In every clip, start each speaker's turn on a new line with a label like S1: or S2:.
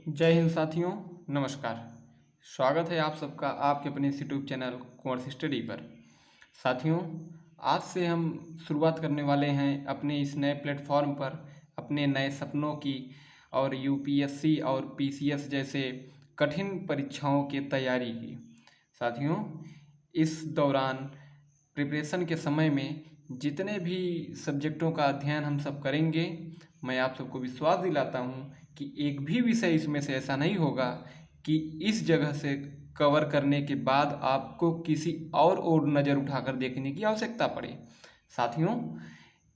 S1: जय हिंद साथियों, नमस्कार। स्वागत है आप सबका आपके अपने इस यूट्यूब चैनल कॉमर्स स्टडी पर। साथियों, आज से हम शुरुआत करने वाले हैं अपने इस नए प्लेटफॉर्म पर अपने नए सपनों की और यूपीएससी और पीसीएस जैसे कठिन परीक्षाओं की तैयारी की। साथियों, इस दौरान प्रिपरेशन के समय में जितने भी सब्जेक्टों का अध्ययन हम सब करेंगे, मैं आप सबको विश्वास दिलाता हूँ कि एक भी विषय इसमें से ऐसा नहीं होगा कि इस जगह से कवर करने के बाद आपको किसी और ओर नज़र उठाकर देखने की आवश्यकता पड़े। साथियों,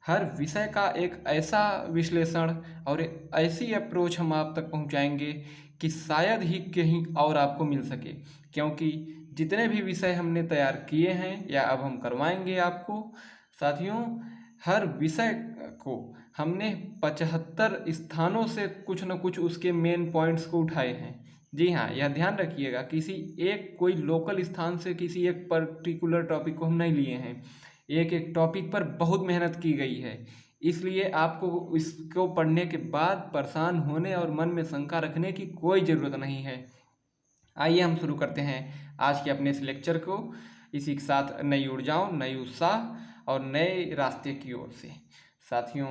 S1: हर विषय का एक ऐसा विश्लेषण और एक ऐसी अप्रोच हम आप तक पहुंचाएंगे कि शायद ही कहीं और आपको मिल सके, क्योंकि जितने भी विषय हमने तैयार किए हैं या अब हम करवाएंगे आपको, साथियों, हर विषय को हमने 75 स्थानों से कुछ न कुछ उसके मेन पॉइंट्स को उठाए हैं। जी हाँ, यह ध्यान रखिएगा, किसी एक कोई लोकल स्थान से किसी एक पर्टिकुलर टॉपिक को हम नहीं लिए हैं। एक एक टॉपिक पर बहुत मेहनत की गई है, इसलिए आपको इसको पढ़ने के बाद परेशान होने और मन में शंका रखने की कोई ज़रूरत नहीं है। आइए हम शुरू करते हैं आज के अपने इस लेक्चर को, इसी के साथ नई ऊर्जाओं, नई उत्साह और नए रास्ते की ओर से। साथियों,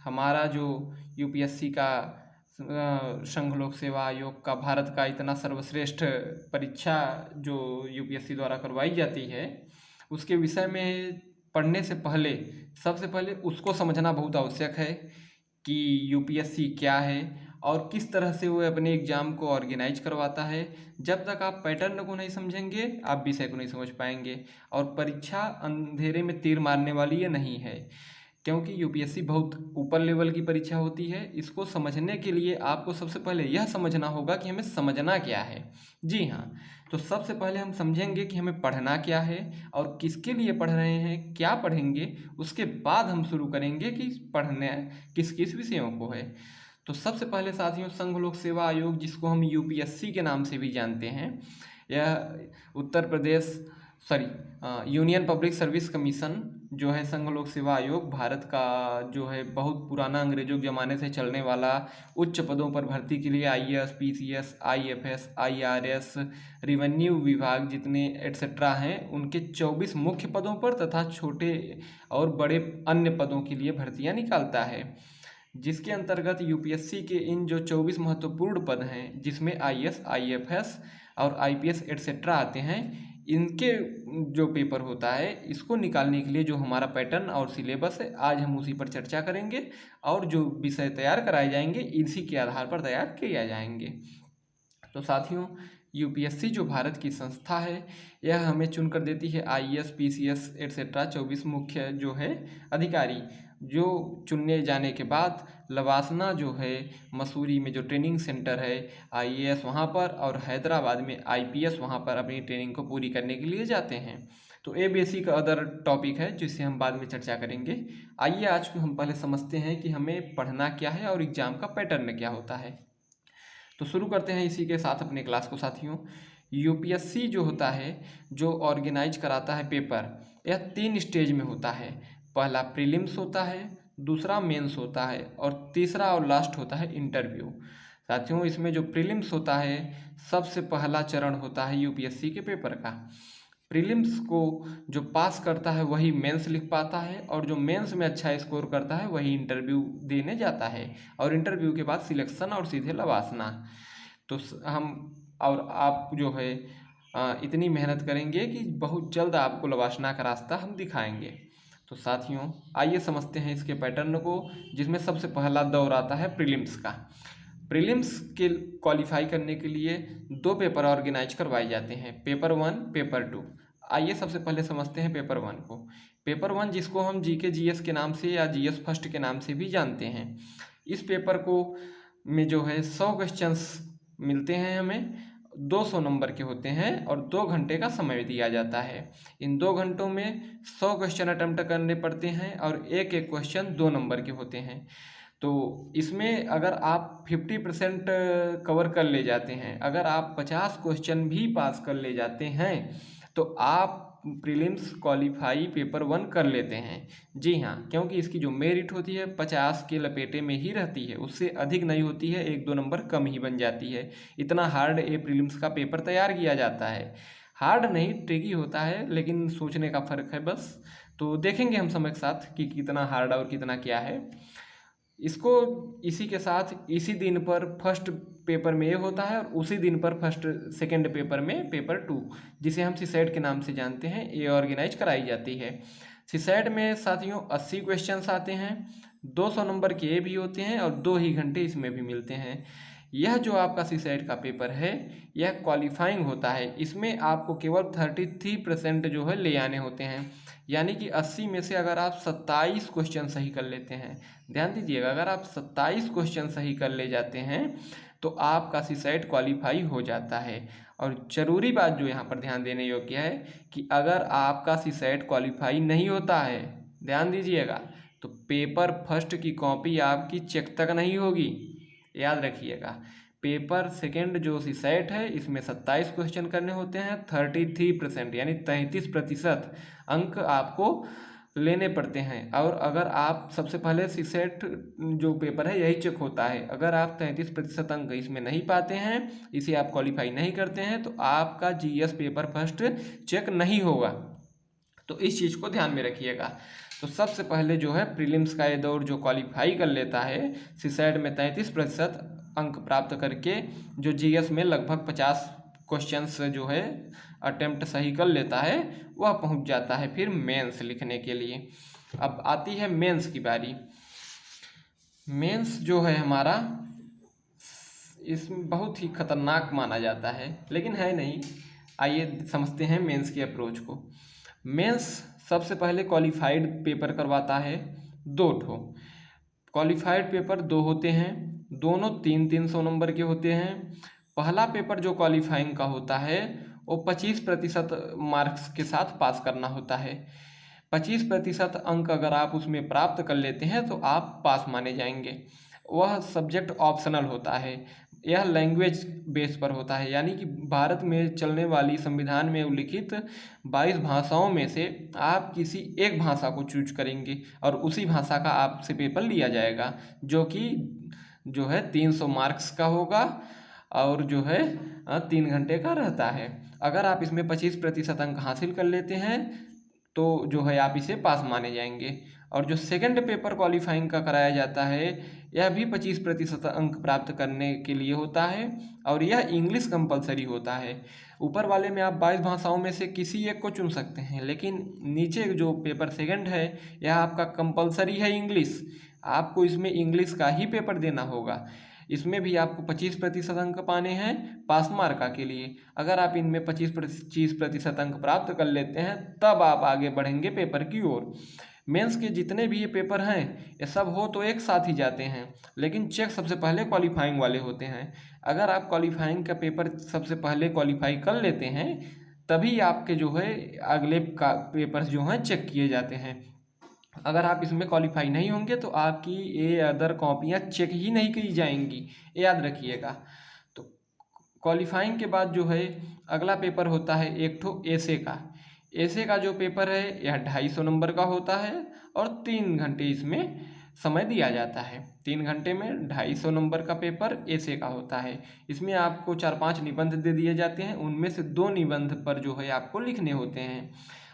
S1: हमारा जो यूपीएससी का संघ लोक सेवा आयोग का भारत का इतना सर्वश्रेष्ठ परीक्षा जो यूपीएससी द्वारा करवाई जाती है, उसके विषय में पढ़ने से पहले सबसे पहले उसको समझना बहुत आवश्यक है कि यूपीएससी क्या है और किस तरह से वो अपने एग्ज़ाम को ऑर्गेनाइज करवाता है। जब तक आप पैटर्न को नहीं समझेंगे, आप विषय को नहीं समझ पाएंगे। और परीक्षा अंधेरे में तीर मारने वाली ये नहीं है, क्योंकि यूपीएससी बहुत ऊपर लेवल की परीक्षा होती है। इसको समझने के लिए आपको सबसे पहले यह समझना होगा कि हमें समझना क्या है। जी हाँ, तो सबसे पहले हम समझेंगे कि हमें पढ़ना क्या है और किसके लिए पढ़ रहे हैं, क्या पढ़ेंगे। उसके बाद हम शुरू करेंगे कि पढ़ने किस किस विषयों को है। तो सबसे पहले साथियों, संघ लोक सेवा आयोग, जिसको हम यूपीएससी के नाम से भी जानते हैं, यह Uttar Pradesh union public service commission जो है, संघ लोक सेवा आयोग भारत का जो है बहुत पुराना अंग्रेजों के ज़माने से चलने वाला उच्च पदों पर भर्ती के लिए IAS, PCS, IFS, IRS, revenue विभाग जितने एट्सेट्रा हैं, उनके 24 मुख्य पदों पर तथा छोटे और बड़े अन्य पदों के लिए भर्तियां निकालता है, जिसके अंतर्गत यूपीएससी के इन जो 24 महत्वपूर्ण पद हैं, जिसमें आईएएस, आईएफएस और आईपीएस एट्सेट्रा आते हैं, इनके जो पेपर होता है, इसको निकालने के लिए जो हमारा पैटर्न और सिलेबस है, आज हम उसी पर चर्चा करेंगे और जो विषय तैयार कराए जाएंगे इसी के आधार पर तैयार किए जाएंगे। तो साथियों, यूपीएससी जो भारत की संस्था है, यह हमें चुन कर देती है आईएएस, पीसीएस एट्सेट्रा 24 मुख्य जो है अधिकारी, जो चुनने जाने के बाद लवासना जो है, मसूरी में जो ट्रेनिंग सेंटर है आईएएस वहाँ पर, और हैदराबाद में आईपीएस वहाँ पर अपनी ट्रेनिंग को पूरी करने के लिए जाते हैं। तो ये बेसिक अदर टॉपिक है जिससे हम बाद में चर्चा करेंगे। आइए आज को हम पहले समझते हैं कि हमें पढ़ना क्या है और एग्ज़ाम का पैटर्न क्या होता है। तो शुरू करते हैं इसी के साथ अपने क्लास को। साथियों, यूपीएससी जो होता है, जो ऑर्गेनाइज कराता है पेपर, यह 3 स्टेज में होता है। पहला प्रीलिम्स होता है, दूसरा मेंस होता है और तीसरा और लास्ट होता है इंटरव्यू। साथियों, इसमें जो प्रीलिम्स होता है, सबसे पहला चरण होता है यूपीएससी के पेपर का। प्रीलिम्स को जो पास करता है वही मेंस लिख पाता है, और जो मेंस में अच्छा स्कोर करता है वही इंटरव्यू देने जाता है, और इंटरव्यू के बाद सिलेक्शन और सीधे लवासना। तो हम और आप जो है इतनी मेहनत करेंगे कि बहुत जल्द आपको लवासना का रास्ता हम दिखाएंगे। तो साथियों, आइए समझते हैं इसके पैटर्न को, जिसमें सबसे पहला दौर आता है प्रीलिम्स का। प्रीलिम्स के क्वालिफाई करने के लिए 2 पेपर ऑर्गेनाइज करवाए जाते हैं, पेपर 1, पेपर 2। आइए सबसे पहले समझते हैं पेपर 1 को। पेपर 1, जिसको हम जीके जीएस के नाम से या जीएस फर्स्ट के नाम से भी जानते हैं, इस पेपर को में जो है 100 क्वेश्चंस मिलते हैं हमें, 200 नंबर के होते हैं और 2 घंटे का समय दिया जाता है। इन 2 घंटों में 100 क्वेश्चन अटेम्प्ट करने पड़ते हैं और एक एक क्वेश्चन 2 नंबर के होते हैं। तो इसमें अगर आप 50% कवर कर ले जाते हैं, अगर आप 50 क्वेश्चन भी पास कर ले जाते हैं, तो आप प्रीलिम्स क्वालिफाई पेपर 1 कर लेते हैं। जी हाँ, क्योंकि इसकी जो मेरिट होती है 50 के लपेटे में ही रहती है, उससे अधिक नहीं होती है, 1-2 नंबर कम ही बन जाती है। इतना हार्ड ये प्रीलिम्स का पेपर तैयार किया जाता है। हार्ड नहीं, ट्रिकी होता है, लेकिन सोचने का फ़र्क है बस। तो देखेंगे हम समय के साथ कि कितना हार्ड और कितना क्या है। इसको इसी के साथ इसी दिन पर फर्स्ट पेपर में ये होता है और उसी दिन पर फर्स्ट सेकंड पेपर में पेपर 2, जिसे हम सीसेट के नाम से जानते हैं, ये ऑर्गेनाइज कराई जाती है। सीसेट में साथियों 80 क्वेश्चंस आते हैं, 200 नंबर के ये भी होते हैं और 2 ही घंटे इसमें भी मिलते हैं। यह जो आपका सीसेट का पेपर है यह क्वालिफाइंग होता है। इसमें आपको केवल 33% जो है ले आने होते हैं, यानी कि 80 में से अगर आप 27 क्वेश्चन सही कर लेते हैं, ध्यान दीजिएगा, अगर आप 27 क्वेश्चन सही कर ले जाते हैं तो आपका सीसेट क्वालिफाई हो जाता है। और ज़रूरी बात जो यहाँ पर ध्यान देने योग्य है कि अगर आपका सीसेट क्वालिफाई नहीं होता है, ध्यान दीजिएगा, तो पेपर फर्स्ट की कॉपी आपकी चेक तक नहीं होगी, याद रखिएगा। पेपर सेकंड जो सीसेट है इसमें 27 क्वेश्चन करने होते हैं, 33% यानी 33% अंक आपको लेने पड़ते हैं। और अगर आप सबसे पहले सीसेट जो पेपर है यही चेक होता है, अगर आप 33% अंक इसमें नहीं पाते हैं, इसे आप क्वालिफाई नहीं करते हैं, तो आपका जीएस पेपर फर्स्ट चेक नहीं होगा। तो इस चीज़ को ध्यान में रखिएगा। तो सबसे पहले जो है प्रीलिम्स का ये दौर जो क्वालिफाई कर लेता है, सीसेट में 33% अंक प्राप्त करके जो जीएस में लगभग 50 क्वेश्चंस जो है अटेम्प्ट सही कर लेता है, वह पहुंच जाता है फिर मेंस लिखने के लिए। अब आती है मेंस की बारी। मेंस जो है हमारा इसमें बहुत ही खतरनाक माना जाता है, लेकिन है नहीं। आइए समझते हैं मेंस की अप्रोच को। मेंस सबसे पहले क्वालिफाइड पेपर करवाता है, 2 ठो क्वालिफाइड पेपर 2 होते हैं, दोनों 300 नंबर के होते हैं। पहला पेपर जो क्वालिफाइंग का होता है वो 25% मार्क्स के साथ पास करना होता है। 25% अंक अगर आप उसमें प्राप्त कर लेते हैं तो आप पास माने जाएंगे। वह सब्जेक्ट ऑप्शनल होता है, यह लैंग्वेज बेस पर होता है, यानी कि भारत में चलने वाली संविधान में उल्लिखित 22 भाषाओं में से आप किसी एक भाषा को चूज करेंगे और उसी भाषा का आपसे पेपर लिया जाएगा, जो है 300 मार्क्स का होगा और जो है 3 घंटे का रहता है। अगर आप इसमें 25% अंक हासिल कर लेते हैं तो जो है आप इसे पास माने जाएंगे। और जो सेकंड पेपर क्वालिफाइंग का कराया जाता है यह भी 25% अंक प्राप्त करने के लिए होता है और यह इंग्लिश कंपलसरी होता है। ऊपर वाले में आप 22 भाषाओं में से किसी एक को चुन सकते हैं, लेकिन नीचे जो पेपर सेकंड है यह आपका कंपलसरी है इंग्लिश, आपको इसमें इंग्लिश का ही पेपर देना होगा। इसमें भी आपको 25% अंक पाने हैं पास मार्का के लिए। अगर आप इनमें 25% अंक प्राप्त कर लेते हैं तब आप आगे बढ़ेंगे पेपर की ओर। मेंस के जितने भी ये पेपर हैं ये सब हो तो एक साथ ही जाते हैं, लेकिन चेक सबसे पहले क्वालिफाइंग वाले होते हैं। अगर आप क्वालिफाइंग का पेपर सबसे पहले क्वालिफाई कर लेते हैं तभी आपके जो है अगले का पेपर्स जो हैं चेक किए जाते हैं। अगर आप इसमें क्वालिफाई नहीं होंगे तो आपकी ये अदर कॉपियाँ चेक ही नहीं की जाएंगी, याद रखिएगा। तो क्वालिफाइंग के बाद जो है अगला पेपर होता है एक ठो एसे का। एसे का जो पेपर है यह 250 नंबर का होता है और 3 घंटे इसमें समय दिया जाता है। 3 घंटे में 250 नंबर का पेपर एसे का होता है। इसमें आपको 4-5 निबंध दे दिए जाते हैं, उनमें से 2 निबंध पर जो है आपको लिखने होते हैं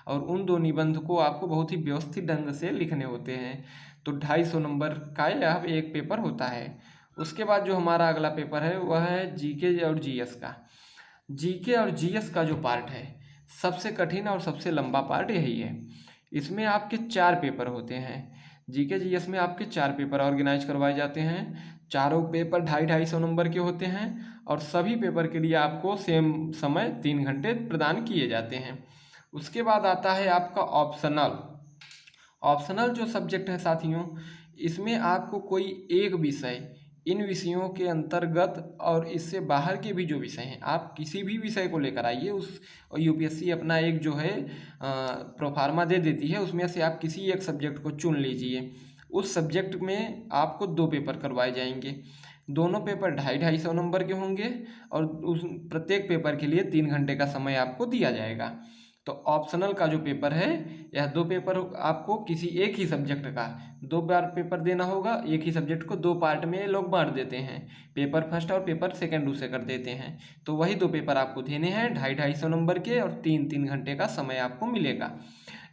S1: और उन 2 निबंध को आपको बहुत ही व्यवस्थित ढंग से लिखने होते हैं। तो 250 नंबर का यह एक पेपर होता है। उसके बाद जो हमारा अगला पेपर है वह है जीके और जीएस का। जीके और जीएस का जो पार्ट है सबसे कठिन और सबसे लंबा पार्ट यही है। इसमें आपके 4 पेपर होते हैं। जीके जीएस में आपके 4 पेपर ऑर्गेनाइज करवाए जाते हैं। चारों पेपर 250-250 नंबर के होते हैं और सभी पेपर के लिए आपको सेम समय 3 घंटे प्रदान किए जाते हैं। उसके बाद आता है आपका ऑप्शनल। ऑप्शनल जो सब्जेक्ट है साथियों, इसमें आपको कोई एक विषय, इन विषयों के अंतर्गत और इससे बाहर के भी जो विषय हैं, आप किसी भी विषय को लेकर आइए। उस यूपीएससी अपना एक जो है प्रोफार्मा दे देती है, उसमें से आप किसी एक सब्जेक्ट को चुन लीजिए। उस सब्जेक्ट में आपको 2 पेपर करवाए जाएंगे। दोनों पेपर 250-250 नंबर के होंगे और उस प्रत्येक पेपर के लिए 3 घंटे का समय आपको दिया जाएगा। तो तो ऑप्शनल का जो पेपर है, यह 2 पेपर आपको किसी एक ही सब्जेक्ट का 2 बार पेपर देना होगा। एक ही सब्जेक्ट को 2 पार्ट में ये लोग बांट देते हैं, पेपर फर्स्ट और पेपर सेकंड उसे कर देते हैं। तो वही 2 पेपर आपको देने हैं 250-250 नंबर के, और 3-3 घंटे का समय आपको मिलेगा।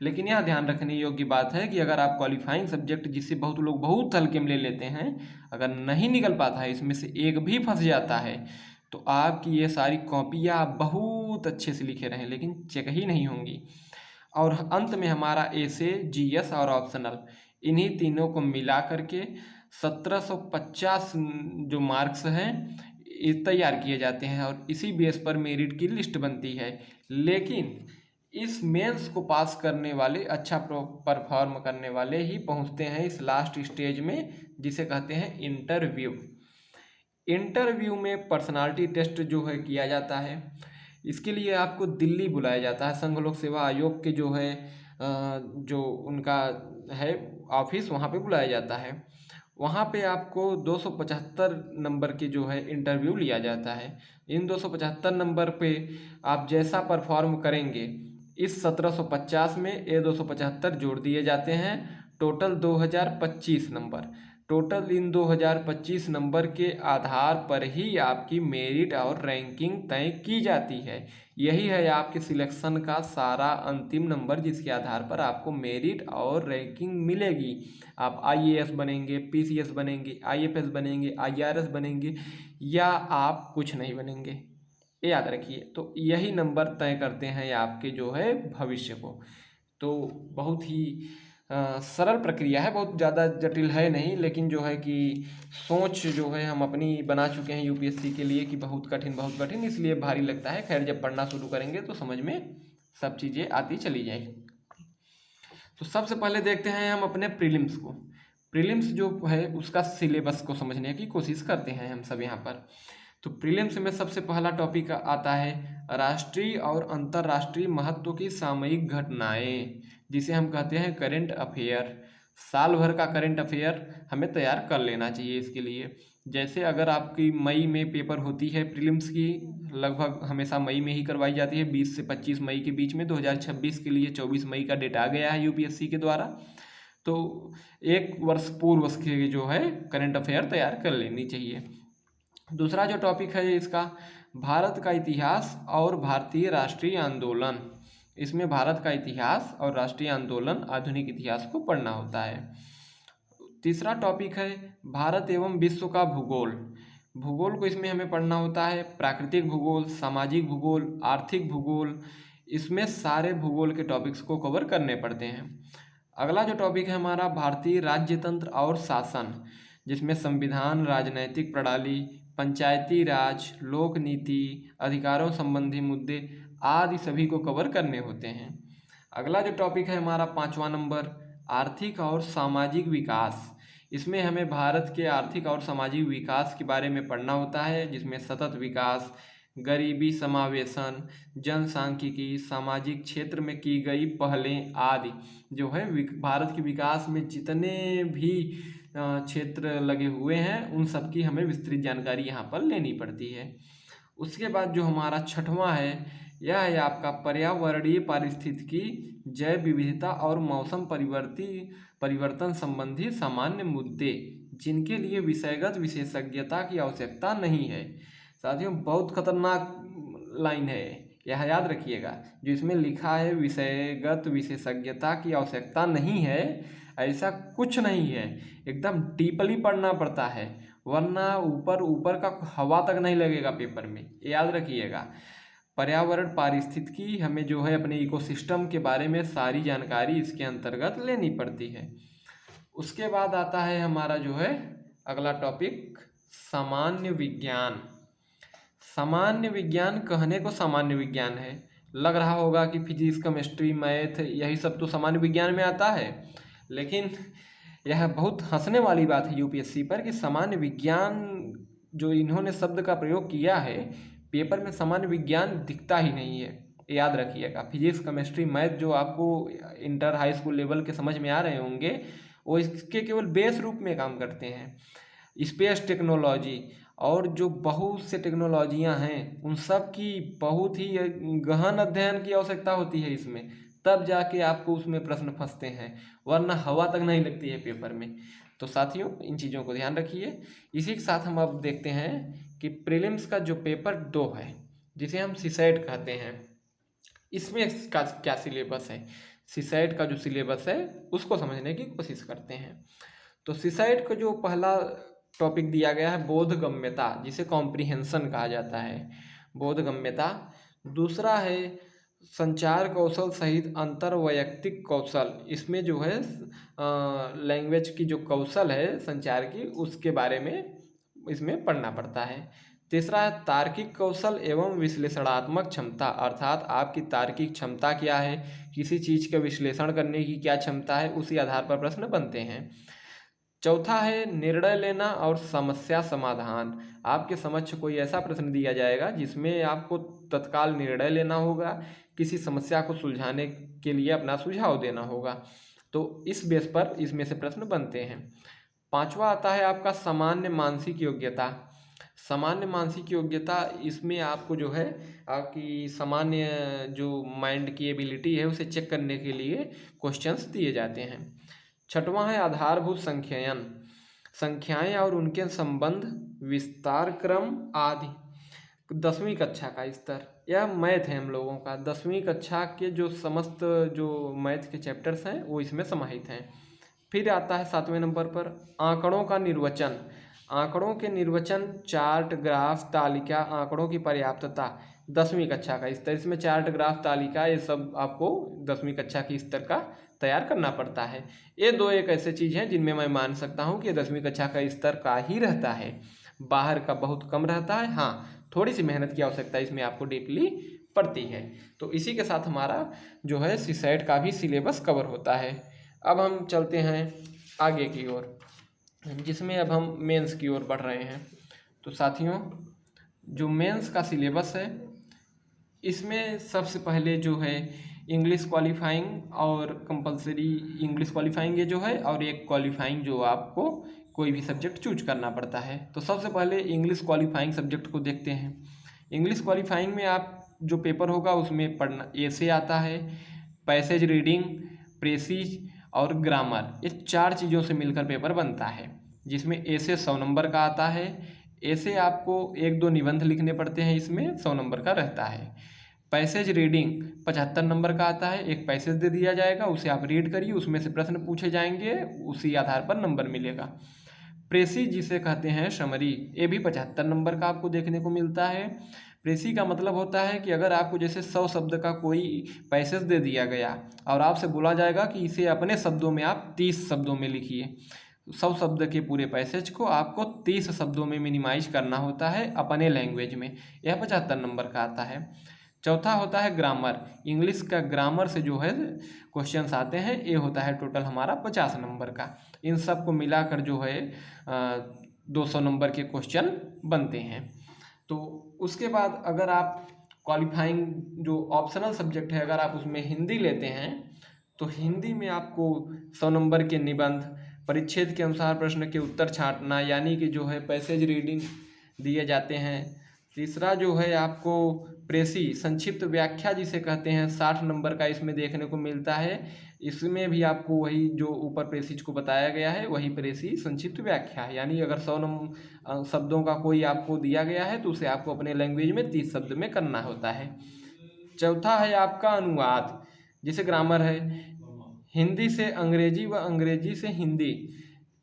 S1: लेकिन यह ध्यान रखने योग्य बात है कि अगर आप क्वालिफाइंग सब्जेक्ट, जिससे बहुत लोग बहुत हल्के में ले लेते हैं, अगर नहीं निकल पाता है, इसमें से एक भी फंस जाता है, तो आपकी ये सारी कॉपियाँ बहुत अच्छे से लिखे रहें लेकिन चेक ही नहीं होंगी। और अंत में हमारा एसे, जीएस और ऑप्शनल, इन्हीं तीनों को मिला करके 1750 जो मार्क्स हैं ये तैयार किए जाते हैं, और इसी बेस पर मेरिट की लिस्ट बनती है। लेकिन इस मेंस को पास करने वाले, अच्छा परफॉर्म करने वाले ही पहुंचते हैं इस लास्ट स्टेज में, जिसे कहते हैं इंटरव्यू। इंटरव्यू में पर्सनालिटी टेस्ट जो है किया जाता है। इसके लिए आपको दिल्ली बुलाया जाता है, संघ लोक सेवा आयोग के जो है जो उनका है ऑफिस, वहाँ पे बुलाया जाता है। वहाँ पे आपको 275 नंबर के जो है इंटरव्यू लिया जाता है। इन 275 नंबर पे आप जैसा परफॉर्म करेंगे, इस 1750 में ये 275 जोड़ दिए जाते हैं, टोटल 2025 नंबर। टोटल इन 2025 नंबर के आधार पर ही आपकी मेरिट और रैंकिंग तय की जाती है। यही है आपके सिलेक्शन का सारा अंतिम नंबर, जिसके आधार पर आपको मेरिट और रैंकिंग मिलेगी। आप आईएएस बनेंगे, पीसीएस बनेंगे, आईएफएस बनेंगे, आईआरएस बनेंगे, या आप कुछ नहीं बनेंगे, ये याद रखिए। तो यही नंबर तय करते हैं आपके जो है भविष्य को। तो बहुत ही सरल प्रक्रिया है, बहुत ज़्यादा जटिल है नहीं, लेकिन जो है कि सोच जो है हम अपनी बना चुके हैं यूपीएससी के लिए कि बहुत कठिन, इसलिए भारी लगता है। खैर, जब पढ़ना शुरू करेंगे तो समझ में सब चीज़ें आती चली जाएगी। तो सबसे पहले देखते हैं हम अपने प्रीलिम्स को। प्रीलिम्स जो है उसका सिलेबस को समझने की कोशिश करते हैं हम सब यहाँ पर। तो प्रीलिम्स में सबसे पहला टॉपिक आता है राष्ट्रीय और अंतर्राष्ट्रीय महत्व की सामयिक घटनाएं, जिसे हम कहते हैं करेंट अफेयर। साल भर का करेंट अफेयर हमें तैयार कर लेना चाहिए इसके लिए। जैसे अगर आपकी मई में पेपर होती है प्रीलिम्स की, लगभग हमेशा मई में ही करवाई जाती है, 20 से 25 मई के बीच में। 2026 के लिए 24 मई का डेट आ गया है यूपीएससी के द्वारा। तो एक वर्ष पूर्व उसके जो है करेंट अफेयर तैयार कर लेनी चाहिए। दूसरा जो टॉपिक है इसका, भारत का इतिहास और भारतीय राष्ट्रीय आंदोलन। इसमें भारत का इतिहास और राष्ट्रीय आंदोलन, आधुनिक इतिहास को पढ़ना होता है। तीसरा टॉपिक है भारत एवं विश्व का भूगोल। भूगोल को इसमें हमें पढ़ना होता है, प्राकृतिक भूगोल, सामाजिक भूगोल, आर्थिक भूगोल, इसमें सारे भूगोल के टॉपिक्स को कवर करने पड़ते हैं। अगला जो टॉपिक है हमारा भारतीय राज्यतंत्र और शासन, जिसमें संविधान, राजनैतिक प्रणाली, पंचायती राज, लोक नीति, अधिकारों संबंधी मुद्दे आदि सभी को कवर करने होते हैं। अगला जो टॉपिक है हमारा 5वां नंबर, आर्थिक और सामाजिक विकास। इसमें हमें भारत के आर्थिक और सामाजिक विकास के बारे में पढ़ना होता है, जिसमें सतत विकास, गरीबी समावेशन, जनसांख्यिकी, सामाजिक क्षेत्र में की गई पहलें आदि जो है भारत के विकास में जितने भी क्षेत्र लगे हुए हैं उन सब की हमें विस्तृत जानकारी यहाँ पर लेनी पड़ती है। उसके बाद जो हमारा 6वां है, यह है आपका पर्यावरणीय पारिस्थितिकी, जैव विविधता और मौसम परिवर्तन संबंधी सामान्य मुद्दे, जिनके लिए विषयगत विशेषज्ञता की आवश्यकता नहीं है। साथियों, बहुत खतरनाक लाइन है, यह याद रखिएगा। जो इसमें लिखा है विषयगत विशेषज्ञता की आवश्यकता नहीं है, ऐसा कुछ नहीं है। एकदम डीपली पढ़ना पड़ता है, वरना ऊपर का हवा तक नहीं लगेगा पेपर में, याद रखिएगा। पर्यावरण पारिस्थितिकी, हमें जो है अपने इकोसिस्टम के बारे में सारी जानकारी इसके अंतर्गत लेनी पड़ती है। उसके बाद आता है हमारा जो है अगला टॉपिक, सामान्य विज्ञान। सामान्य विज्ञान कहने को सामान्य विज्ञान है, लग रहा होगा कि फिजिक्स, केमिस्ट्री, मैथ यही सब तो सामान्य विज्ञान में आता है, लेकिन यह बहुत हंसने वाली बात है यूपीएससी पर कि सामान्य विज्ञान जो इन्होंने शब्द का प्रयोग किया है पेपर में, सामान्य विज्ञान दिखता ही नहीं है। याद रखिएगा, फिजिक्स, केमिस्ट्री, मैथ जो आपको इंटर हाई स्कूल लेवल के समझ में आ रहे होंगे, वो इसके केवल बेस रूप में काम करते हैं। स्पेस टेक्नोलॉजी और जो बहुत से टेक्नोलॉजियां हैं उन सब की बहुत ही गहन अध्ययन की आवश्यकता होती है इसमें, तब जाके आपको उसमें प्रश्न फंसते हैं, वरना हवा तक नहीं लगती है पेपर में। तो साथियों इन चीज़ों को ध्यान रखिए। इसी के साथ हम अब देखते हैं कि प्रीलिम्स का जो पेपर 2 है, जिसे हम सीसैट कहते हैं, इसमें इसका क्या सिलेबस है, सीसैट का जो सिलेबस है उसको समझने की कोशिश करते हैं। तो सीसैट का जो पहला टॉपिक दिया गया है बोधगम्यता, जिसे कॉम्प्रिहेंशन कहा जाता है, बोधगम्यता। दूसरा है संचार कौशल सहित अंतर वैयक्तिक कौशल, इसमें जो है लैंग्वेज की जो कौशल है संचार की उसके बारे में इसमें पढ़ना पड़ता है। तीसरा है तार्किक कौशल एवं विश्लेषणात्मक क्षमता, अर्थात आपकी तार्किक क्षमता क्या है, किसी चीज़ का विश्लेषण करने की क्या क्षमता है, उसी आधार पर प्रश्न बनते हैं। चौथा है निर्णय लेना और समस्या समाधान, आपके समक्ष कोई ऐसा प्रश्न दिया जाएगा जिसमें आपको तत्काल निर्णय लेना होगा, किसी समस्या को सुलझाने के लिए अपना सुझाव देना होगा, तो इस बेस पर इसमें से प्रश्न बनते हैं। पांचवा आता है आपका सामान्य मानसिक योग्यता। सामान्य मानसिक योग्यता, इसमें आपको जो है आपकी सामान्य जो माइंड की एबिलिटी है उसे चेक करने के लिए क्वेश्चंस दिए जाते हैं। छठवां है आधारभूत संख्यायन, संख्याएं और उनके संबंध, विस्तार क्रम आदि। 10वीं कक्षा का स्तर, यह मैथ है हम लोगों का, 10वीं कक्षा के जो समस्त जो मैथ के चैप्टर्स हैं वो इसमें समाहित हैं। फिर आता है 7वें नंबर पर आंकड़ों का निर्वचन। आंकड़ों के निर्वचन, चार्ट, ग्राफ, तालिका, आंकड़ों की पर्याप्तता, 10वीं कक्षा का स्तर। इसमें चार्ट, ग्राफ, तालिका ये सब आपको 10वीं कक्षा की स्तर का तैयार करना पड़ता है। ये दो एक ऐसे चीज़ हैं जिनमें मैं मान सकता हूँ कि 10वीं कक्षा का स्तर का ही रहता है, बाहर का बहुत कम रहता है। हाँ, थोड़ी सी मेहनत की आवश्यकता इसमें आपको डीपली पड़ती है। तो इसी के साथ हमारा जो है सीसैट का भी सिलेबस कवर होता है। अब हम चलते हैं आगे की ओर, जिसमें अब हम मेंस की ओर बढ़ रहे हैं। तो साथियों जो मेंस का सिलेबस है इसमें सबसे पहले जो है इंग्लिश क्वालिफाइंग और कंपलसरी इंग्लिश क्वालिफाइंग ये जो है, और एक क्वालिफाइंग जो आपको कोई भी सब्जेक्ट चूज करना पड़ता है। तो सबसे पहले इंग्लिश क्वालिफाइंग सब्जेक्ट को देखते हैं। इंग्लिश क्वालिफाइंग में आप जो पेपर होगा उसमें पढ़ना एसे आता है, पैसेज रीडिंग, प्रेसीज और ग्रामर, ये 4 चीज़ों से मिलकर पेपर बनता है, जिसमें एसे 100 नंबर का आता है। ऐसे आपको 1-2 निबंध लिखने पड़ते हैं, इसमें 100 नंबर का रहता है। पैसेज रीडिंग 75 नंबर का आता है, एक पैसेज दे दिया जाएगा, उसे आप रीड करिए, उसमें से प्रश्न पूछे जाएंगे, उसी आधार पर नंबर मिलेगा। प्रेसी जिसे कहते हैं समरी, ये भी 75 नंबर का आपको देखने को मिलता है। प्रेसी का मतलब होता है कि अगर आपको जैसे 100 शब्द का कोई पैसेज दे दिया गया और आपसे बोला जाएगा कि इसे अपने शब्दों में आप 30 शब्दों में लिखिए, 100 शब्द के पूरे पैसेज को आपको 30 शब्दों में मिनिमाइज करना होता है अपने लैंग्वेज में, यह 75 नंबर का आता है। चौथा होता है ग्रामर, इंग्लिश का ग्रामर से जो है क्वेश्चंस आते हैं, ये होता है टोटल हमारा 50 नंबर का। इन सब को मिलाकर जो है 200 नंबर के क्वेश्चन बनते हैं। तो उसके बाद अगर आप क्वालिफाइंग जो ऑप्शनल सब्जेक्ट है, अगर आप उसमें हिंदी लेते हैं तो हिंदी में आपको 100 नंबर के निबंध, परिच्छेद के अनुसार प्रश्न के उत्तर छांटना, यानी कि जो है पैसेज रीडिंग दिए जाते हैं। तीसरा जो है आपको प्रेसी संक्षिप्त व्याख्या जिसे कहते हैं, 60 नंबर का इसमें देखने को मिलता है। इसमें भी आपको वही जो ऊपर प्रेसीज को बताया गया है वही प्रेसी संक्षिप्त व्याख्या है, यानी अगर 100 शब्दों का कोई आपको दिया गया है तो उसे आपको अपने लैंग्वेज में 30 शब्द में करना होता है। चौथा है आपका अनुवाद, जिसे ग्रामर है, हिंदी से अंग्रेजी व अंग्रेजी से हिंदी,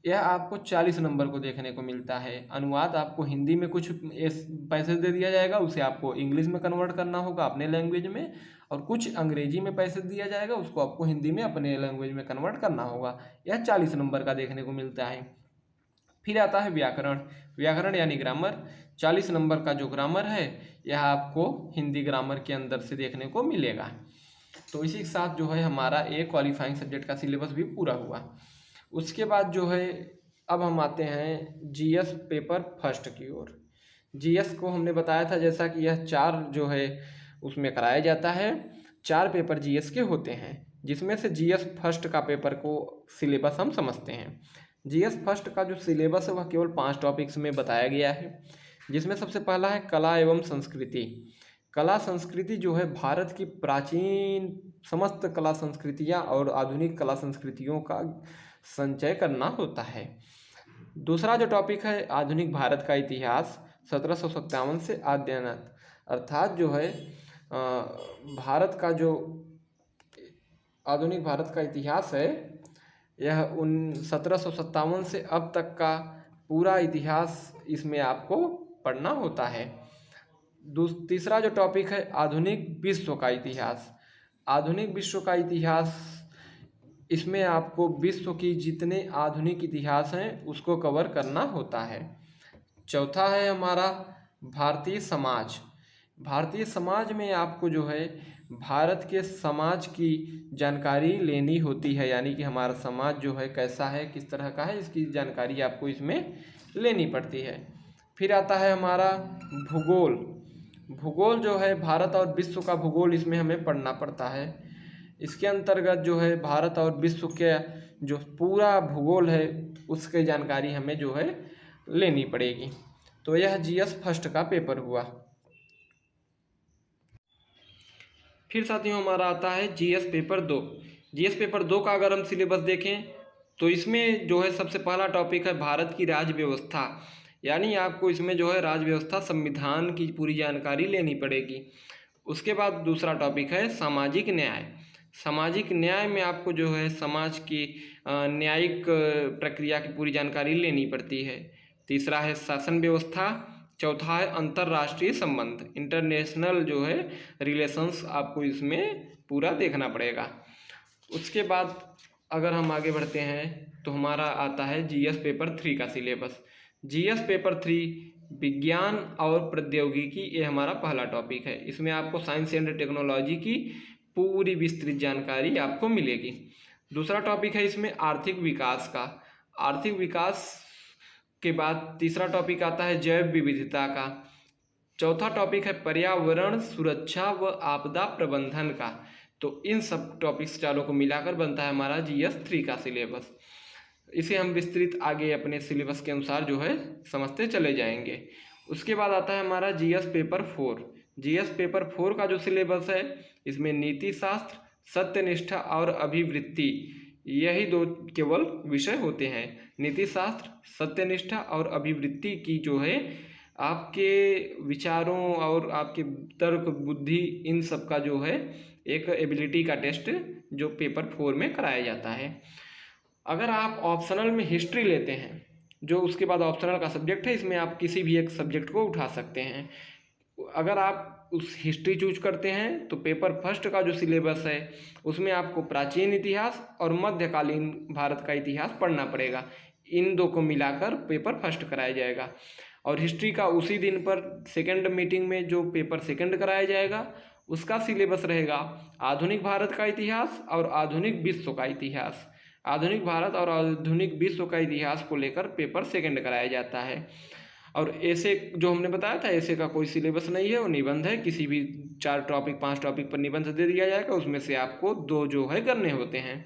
S1: यह आपको 40 नंबर को देखने को मिलता है। अनुवाद आपको हिंदी में कुछ पैसेज दे दिया जाएगा, उसे आपको इंग्लिश में कन्वर्ट करना होगा अपने लैंग्वेज में, और कुछ अंग्रेजी में पैसेज दिया जाएगा, उसको आपको हिंदी में अपने लैंग्वेज में कन्वर्ट करना होगा। यह 40 नंबर का देखने को मिलता है। फिर आता है व्याकरण, व्याकरण यानी ग्रामर, 40 नंबर का जो ग्रामर है यह आपको हिंदी ग्रामर के अंदर से देखने को मिलेगा। तो इसी के साथ जो है हमारा एक क्वालिफाइंग सब्जेक्ट का सिलेबस भी पूरा हुआ। उसके बाद जो है अब हम आते हैं जीएस पेपर फर्स्ट की ओर। जीएस को हमने बताया था जैसा कि यह 4 जो है उसमें कराया जाता है, 4 पेपर जीएस के होते हैं, जिसमें से जीएस फर्स्ट का पेपर को सिलेबस हम समझते हैं। जीएस फर्स्ट का जो सिलेबस है वह केवल 5 टॉपिक्स में बताया गया है। जिसमें सबसे पहला है कला एवं संस्कृति। कला संस्कृति जो है भारत की प्राचीन समस्त कला संस्कृतियाँ और आधुनिक कला संस्कृतियों का संचय करना होता है। दूसरा जो टॉपिक है आधुनिक भारत का इतिहास 1757 से अद्यतन, अर्थात जो है भारत का जो आधुनिक भारत का इतिहास है यह 1757 से अब तक का पूरा इतिहास इसमें आपको पढ़ना होता है। तीसरा जो टॉपिक है आधुनिक विश्व का इतिहास। आधुनिक विश्व का इतिहास, इसमें आपको विश्व की जितने आधुनिक इतिहास हैं उसको कवर करना होता है। चौथा है हमारा भारतीय समाज। भारतीय समाज में आपको जो है भारत के समाज की जानकारी लेनी होती है, यानी कि हमारा समाज जो है कैसा है, किस तरह का है, इसकी जानकारी आपको इसमें लेनी पड़ती है। फिर आता है हमारा भूगोल। भूगोल जो है भारत और विश्व का भूगोल इसमें हमें पढ़ना पड़ता है। इसके अंतर्गत जो है भारत और विश्व के जो पूरा भूगोल है उसकी जानकारी हमें जो है लेनी पड़ेगी। तो यह जीएस फर्स्ट का पेपर हुआ। फिर साथियों हमारा आता है जीएस पेपर 2। जीएस पेपर 2 का अगर हम सिलेबस देखें तो इसमें जो है सबसे पहला टॉपिक है भारत की राज्य व्यवस्था, यानी आपको इसमें जो है राज्य व्यवस्था संविधान की पूरी जानकारी लेनी पड़ेगी। उसके बाद दूसरा टॉपिक है सामाजिक न्याय। सामाजिक न्याय में आपको जो है समाज की न्यायिक प्रक्रिया की पूरी जानकारी लेनी पड़ती है। तीसरा है शासन व्यवस्था। चौथा है अंतर्राष्ट्रीय संबंध, इंटरनेशनल जो है रिलेशंस आपको इसमें पूरा देखना पड़ेगा। उसके बाद अगर हम आगे बढ़ते हैं तो हमारा आता है जीएस पेपर 3 का सिलेबस। जीएस पेपर 3 विज्ञान और प्रौद्योगिकी, ये हमारा पहला टॉपिक है। इसमें आपको साइंस एंड टेक्नोलॉजी की पूरी विस्तृत जानकारी आपको मिलेगी। दूसरा टॉपिक है इसमें आर्थिक विकास का। आर्थिक विकास के बाद तीसरा टॉपिक आता है जैव विविधता का। चौथा टॉपिक है पर्यावरण सुरक्षा व आपदा प्रबंधन का। तो इन सब टॉपिक्स चारों को मिलाकर बनता है हमारा जीएस 3 का सिलेबस। इसे हम विस्तृत आगे अपने सिलेबस के अनुसार जो है समझते चले जाएंगे। उसके बाद आता है हमारा जीएस पेपर 4। जीएस पेपर 4 का जो सिलेबस है इसमें नीति शास्त्र, सत्यनिष्ठा और अभिवृत्ति, यही दो केवल विषय होते हैं। नीति शास्त्र, सत्यनिष्ठा और अभिवृत्ति की जो है आपके विचारों और आपके तर्क बुद्धि, इन सब का जो है एक एबिलिटी का टेस्ट जो पेपर 4 में कराया जाता है। अगर आप ऑप्शनल में हिस्ट्री लेते हैं, जो उसके बाद ऑप्शनल का सब्जेक्ट है, इसमें आप किसी भी एक सब्जेक्ट को उठा सकते हैं। अगर आप उस हिस्ट्री चूज करते हैं तो पेपर फर्स्ट का जो सिलेबस है उसमें आपको प्राचीन इतिहास और मध्यकालीन भारत का इतिहास पढ़ना पड़ेगा। इन दो को मिलाकर पेपर फर्स्ट कराया जाएगा। और हिस्ट्री का उसी दिन पर सेकंड मीटिंग में जो पेपर सेकंड कराया जाएगा उसका सिलेबस रहेगा आधुनिक भारत का इतिहास और आधुनिक विश्व का इतिहास। आधुनिक भारत और आधुनिक विश्व का इतिहास को लेकर पेपर सेकंड कराया जाता है। और ऐसे जो हमने बताया था ऐसे का कोई सिलेबस नहीं है, वो निबंध है। किसी भी 4 टॉपिक 5 टॉपिक पर निबंध दे दिया जाएगा, उसमें से आपको 2 जो है करने होते हैं।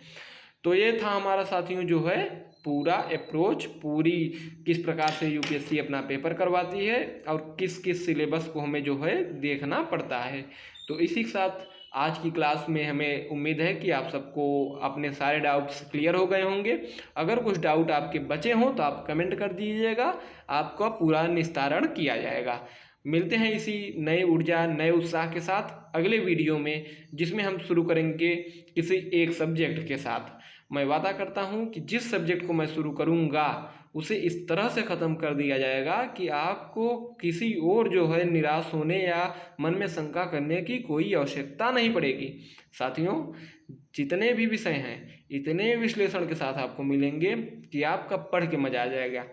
S1: तो ये था हमारा साथियों जो है पूरा अप्रोच, पूरी किस प्रकार से यूपीएससी अपना पेपर करवाती है और किस किस सिलेबस को हमें जो है देखना पड़ता है। तो इसी के साथ आज की क्लास में हमें उम्मीद है कि आप सबको अपने सारे डाउट्स क्लियर हो गए होंगे। अगर कुछ डाउट आपके बचे हों तो आप कमेंट कर दीजिएगा, आपका पूरा निस्तारण किया जाएगा। मिलते हैं इसी नए ऊर्जा नए उत्साह के साथ अगले वीडियो में, जिसमें हम शुरू करेंगे किसी एक सब्जेक्ट के साथ। मैं वादा करता हूं कि जिस सब्जेक्ट को मैं शुरू करूंगा उसे इस तरह से ख़त्म कर दिया जाएगा कि आपको किसी और जो है निराश होने या मन में शंका करने की कोई आवश्यकता नहीं पड़ेगी। साथियों, जितने भी विषय हैं इतने विश्लेषण के साथ आपको मिलेंगे कि आपका पढ़ के मजा आ जाएगा।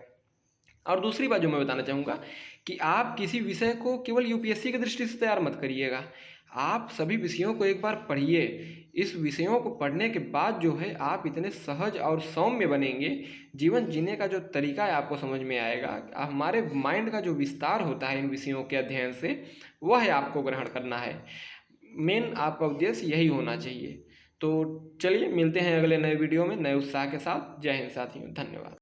S1: और दूसरी बात जो मैं बताना चाहूँगा कि आप किसी विषय को केवल यूपीएससी की दृष्टि से तैयार मत करिएगा, आप सभी विषयों को एक बार पढ़िए। इस विषयों को पढ़ने के बाद जो है आप इतने सहज और सौम्य बनेंगे, जीवन जीने का जो तरीका है आपको समझ में आएगा। हमारे माइंड का जो विस्तार होता है इन विषयों के अध्ययन से, वह है आपको ग्रहण करना है। मेन आपका उद्देश्य यही होना चाहिए। तो चलिए मिलते हैं अगले नए वीडियो में नए उत्साह के साथ। जय हिंद साथियों, धन्यवाद।